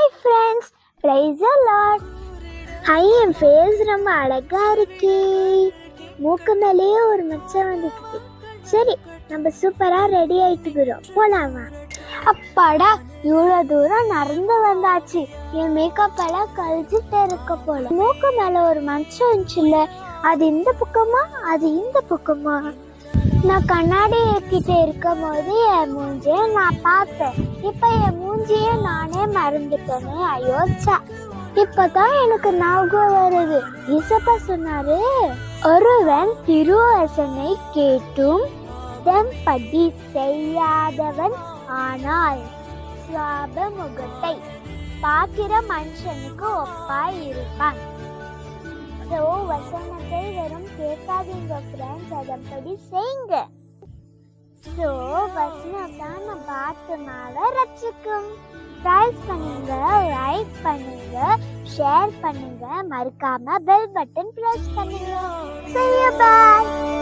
Hi friends, praise the lord. Hi, என் face ரொம்ப அழகா இருக்கே. மூக்கு மேலேயே ஒரு மச்சம் வந்துக்குது. சரி, நம்ம சூப்பரா ரெடி ஆயிட்டுக்கிறோம், போலாமா? அப்பாடா, இவ்வளோ தூரம் நடந்து வந்தாச்சு. என் மேக்கப் எல்லாம் கழிச்சுட்டு இருக்க போல. மூக்கு மேல ஒரு மச்சம் இருந்துச்சுல்ல, அது இந்த பக்கமா அது இந்த பக்கமா? நான் கண்ணாடி கிட்ட இருக்கும் போது என் மூஞ்சிய நான் பார்த்தேன். இப்ப என் மூஞ்சிய நானே மறந்துட்டேனே, அயோச்சா. இப்பதான் எனக்கு ஞாபகம் வருது. இசப்பா சொன்னாரு, ஒருவன் திருவசனை கேட்டும் படி செய்யாதவன் ஆனால் சாப முகத்தை பார்க்கிற மனுஷனுக்கு ஒப்பாய் இருப்பான். ஸோ வசனத்தை வெறும் கேட்காதீங்க ஃப்ரெண்ட்ஸ், அதன்படி செய்யுங்க. ஸோ வசனம் தான் நம்ம ஆத்மாவை ரட்சிக்கும். ப்ரைஸ் பண்ணுங்க, லைக் பண்ணுங்க, ஷேர் பண்ணுங்க, மறக்காம பெல் பட்டன் ப்ரெஸ் பண்ணுங்க. See you, bye.